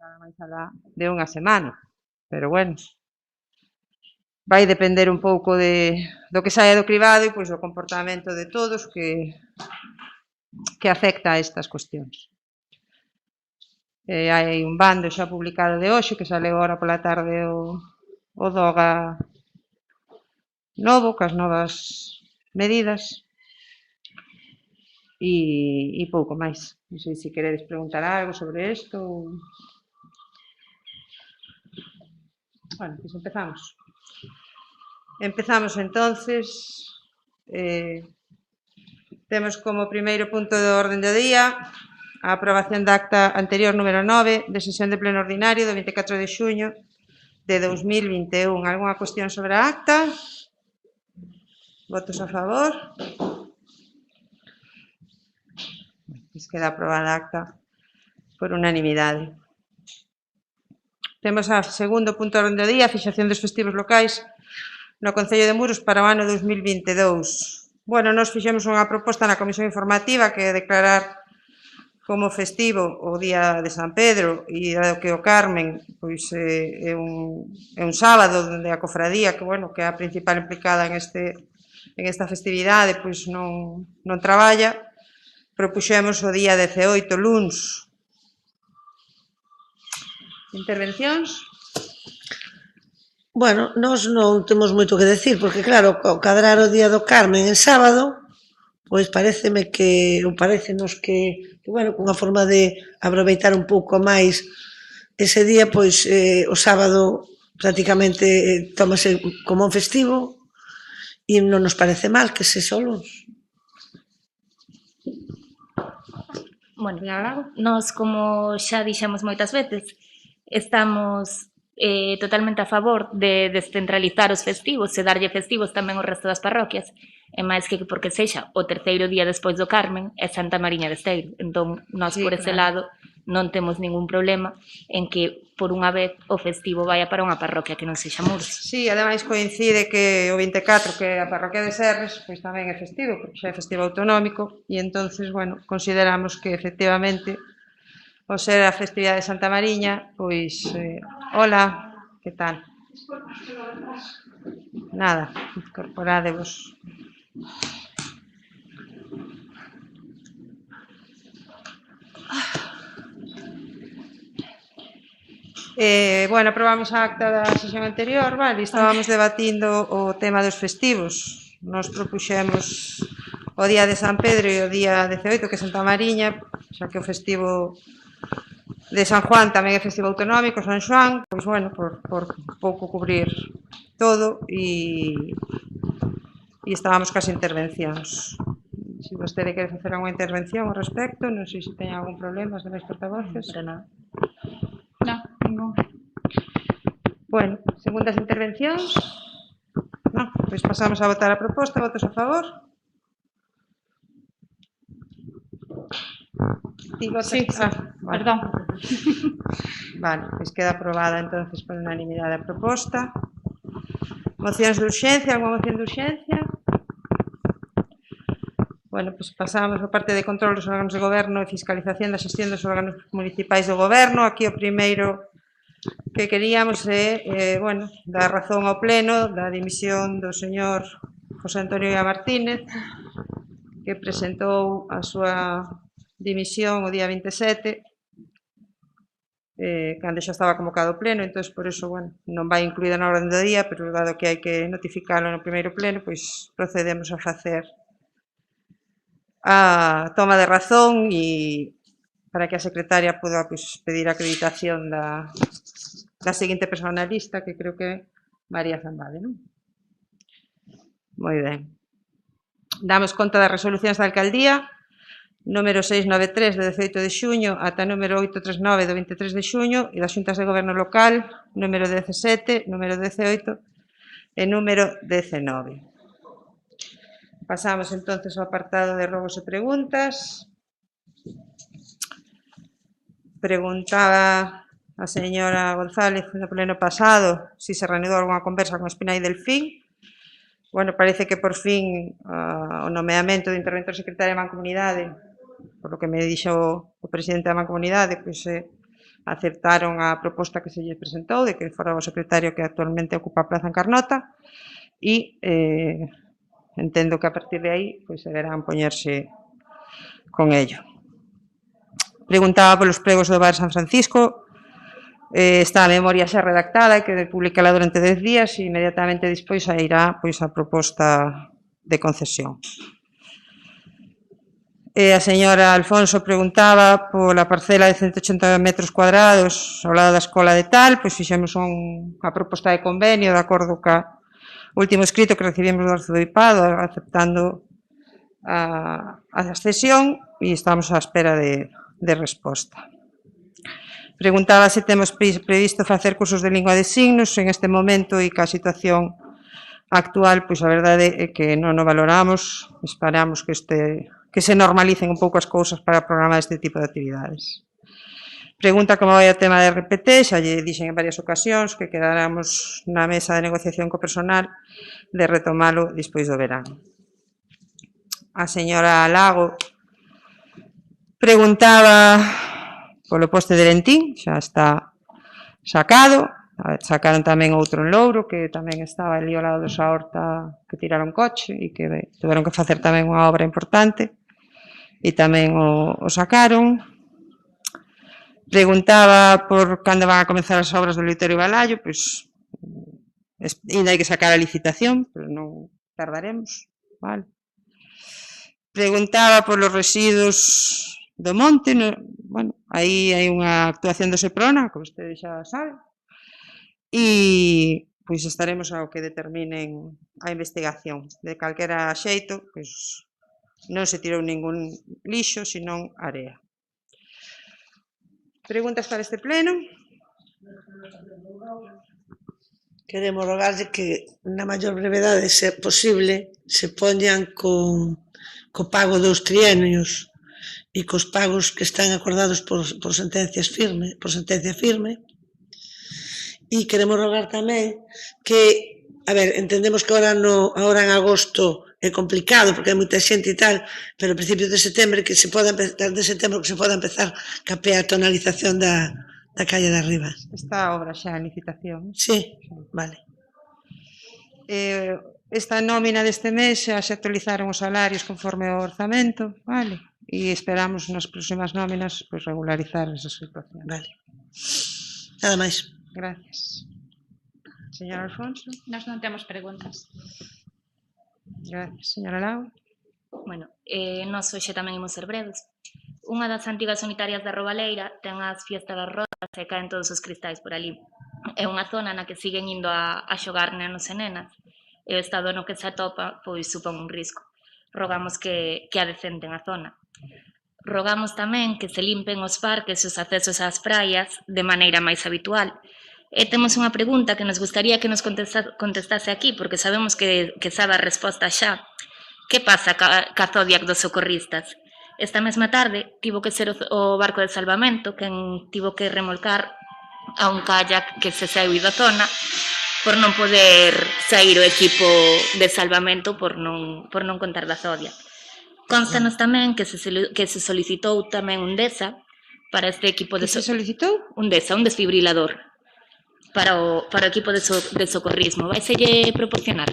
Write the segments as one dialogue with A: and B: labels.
A: nada máis alá de unha semana, pero bueno, vai depender un pouco do que saia do cribado e pois do comportamento de todos que afecta a estas cuestións. Hai un bando xa publicado de hoxe que sale agora pola tarde o DOGA novo, cas novas medidas e pouco máis. Non sei se queredes preguntar algo sobre isto ou... Bueno, pois empezamos. Empezamos entonces. Temos como primeiro punto do orden do día a aprobación da acta anterior número 9 de sesión de pleno ordinario do 24 de xuño de 2021. Algúna cuestión sobre a acta? Votos a favor? Pois queda aprobada a acta por unanimidade. Temos a segundo punto do orden do día, a fixación dos festivos locais no Concello de Muros para o ano 2022. Bueno, nos fixemos unha proposta na comisión informativa que é declarar como festivo o día de San Pedro e dado que o Carmen pois é un sábado onde a cofradía que bueno, que é a principal implicada en esta festividade, pois non traballa, propuxemos o día 18, luns. Intervencións?
B: Bueno, nós non temos moito que decir, porque claro, ao cadrar o día do Carmen en sábado, pois parécenos que bueno, cunha forma de aproveitar un pouco máis ese día, pois o sábado prácticamente tómase como un festivo e non nos parece mal que se solos.
C: Bueno, nós, como xa dixemos moitas veces, estamos totalmente a favor de descentralizar os festivos e darlle festivos tamén ao resto das parroquias, e máis que porque sexa o terceiro día despois do Carmen é Santa Mariña de Esteiro. Entón, nós por ese lado non temos ningún problema en que por unha vez o festivo vaya para unha parroquia que non sexa Muros.
A: Sí, ademais coincide que o 24, que é a parroquia de Serres, pois tamén é festivo, porque xa é festivo autonómico, e entonces, bueno, consideramos que efectivamente o ser a festividade de Santa Mariña, pois, hola, que tal? Nada, incorporádevos. Bueno, aprobamos a acta da sesión anterior, vale, estábamos debatindo o tema dos festivos. Nos propuxemos o día de San Pedro e o día 18, que é Santa Mariña, xa que o festivo de San Juan tamén é festivo autonómico, San Xoán, pois bueno, por pouco cubrir todo e estábamos cas intervencións. Se vostede quere facer alguna intervención ao respecto, non sei se teñen algún problema, os demais portavoces.
C: Para nada.
D: No, ningún.
A: Bueno, segundas intervencións. Non, pois pasamos a votar a proposta. Votos a favor?
D: Sí,
A: vale.
D: perdón.
A: Vale, pois queda aprobada entonces por unanimidade a proposta. Mocións de urxencia, alguna moción de urxencia? Bueno, pois pasamos a parte de control dos órganos de goberno e fiscalización da xestión dos órganos municipais do goberno. Aquí o primeiro que queríamos é, bueno, dar razón ao pleno da dimisión do señor José Antonio Illa Martínez, que presentou a súa dimisión o día 27, cando xa estaba convocado o pleno, entón, por eso, bueno, non vai incluída na orden do día, pero dado que hai que notificarlo no primeiro pleno, pois procedemos a facer a toma de razón e para que a secretaria poda pois, pedir a acreditación da seguinte persona na lista, que creo que é María Zambade, non? Moi ben. Damos conta das resolucións da alcaldía, número 693 de 18 de xuño ata número 839 do 23 de xuño e das xuntas de goberno local, número 17, número 18 e número 19. Pasamos entonces ao apartado de rogos e preguntas. Preguntaba a señora González no pleno pasado se se reanudou alguna conversa con Espinai Delfín. Bueno, parece que por fin o nomeamento de interventor secretario da Mancomunidade, por lo que me dixo o presidente da Mancomunidade, pois aceptaron a proposta que se lle presentou de que fora o secretario que actualmente ocupa a plaza en Carnota e entendo que a partir de aí pois deberán poñerse con ello. Preguntaba polos pregos do Bar San Francisco. Está a memoria xa redactada, que publicala durante 10 días e inmediatamente despois irá pois a proposta de concesión. A señora Alfonso preguntaba pola parcela de 180 metros cuadrados ao lado da escola de tal, pois fixemos unha proposta de convenio de acordo ca último escrito que recibimos do Arzobispado aceptando a cesión e estamos á espera de resposta. Preguntaba se temos previsto facer cursos de lingua de signos en este momento e ca situación actual, pois a verdade é que non o valoramos, esperamos que se normalicen un pouco as cousas para programar este tipo de actividades. Pregunta como vai o tema de RPT, xa lle dixen en varias ocasións que quedáramos na mesa de negociación co personal de retomalo despois do verán. A señora Lago preguntaba polo poste de Lentín, xa está sacado, sacaron tamén outro en Louro que tamén estaba ali ao lado desa horta que tiraron coche e que tiveron que facer tamén unha obra importante e tamén o sacaron. Preguntaba por cando van a comenzar as obras do Litorio Balaio, pois ainda hai que sacar a licitación, pero non tardaremos, vale. Preguntaba polos residuos do monte, bueno, aí hai unha actuación do Seprona, que vostede xa sabe, e pois estaremos ao que determinen a investigación. De calquera xeito, pois non se tirou ningún lixo, senón area. Preguntas para este pleno?
B: Queremos rogarlle que na maior brevedade, se posible, se poñan co pago dos trienios e cos pagos que están acordados por sentencia firme. E queremos rogar tamén que, a ver, entendemos que agora en agosto é complicado porque hai moita xente e tal, pero a principios de setembro que se poda empezar ca peatonalización da calle de arriba.
A: Está a obra xa en licitación.
B: Sí, vale.
A: Esta nómina deste mes xa se actualizaron os salarios conforme ao orzamento, vale? E esperamos nas próximas nóminas pois regularizar esa situación.
B: Vale. Nada máis.
A: Gracias. Señora Alfonso.
D: Nós non temos preguntas.
A: Gracias. Señora Lago.
C: Bueno, nós hoxe tamén imos ser breves. Unha das antigas unitarias da Robaleira ten as fiestas das rodas e caen todos os cristais por ali. É unha zona na que siguen indo a xogar nenos e nenas. E o estado no que se atopa, pois, supón un risco. Rogamos que adecenten a zona. Rogamos tamén que se limpen os parques e os accesos ás praias de maneira máis habitual. E temos unha pregunta que nos gustaría que nos contestase aquí, porque sabemos que sabe a resposta xa. Que pasa ca Zodiac dos socorristas? Esta mesma tarde tivo que ser o barco de salvamento quen tivo que remolcar a un kayak que se saiu da zona por non poder sair o equipo de salvamento por non contar da Zodiac. Constanos tamén que se solicitou tamén un DESA para este equipo de...
A: Que se solicitou?
C: Un DESA, un desfibrilador para o equipo de socorrismo. Vai selle proporcionar?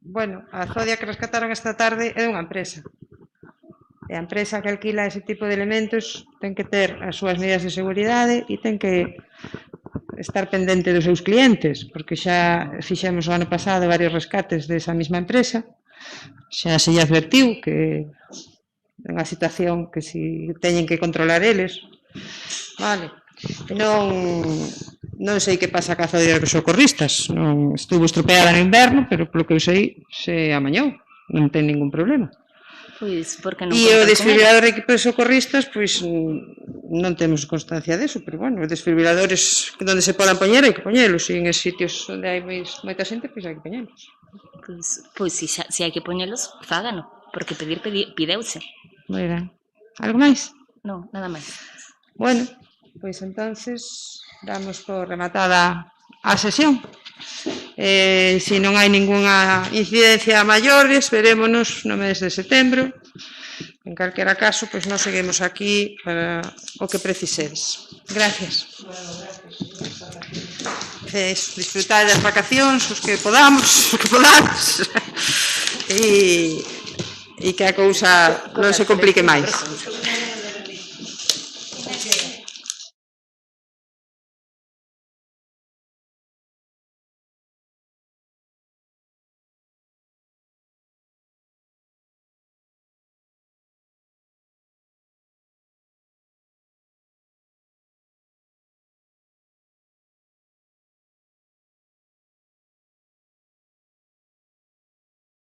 A: Bueno, a Zodia que rescataron esta tarde é unha empresa. E a empresa que alquila ese tipo de elementos ten que ter as súas medidas de seguridade e ten que estar pendente dos seus clientes, porque xa fixemos o ano pasado varios rescates desa mesma empresa, xa se lle advertiu que é unha situación que si teñen que controlar eles, vale. Non sei que pasa ca Zodia dos socorristas, non estuvo estropeada no inverno, pero polo que eu sei se amañou, non ten ningún problema.
C: Pois, porque non...
A: E o desfibrilador de equipo de socorristas, pois non temos constancia deso, pero bueno, os desfibriladores onde se podan poñer hai que poñelos, e en sitios onde hai moita xente, pois hai que poñelos.
C: Pois se hai que poñelos, fágano, porque pideuse.
A: Moi ben. Algo máis?
C: Non, nada máis.
A: Bueno, pois entonces damos por rematada a sesión. Se non hai ningunha incidencia maior, esperémonos no mes de setembro, En calquera caso, pois nos seguimos aquí para o que precisedes. Gracias. Disfrutar das vacacións, os que podamos, e que a cousa non se complique máis.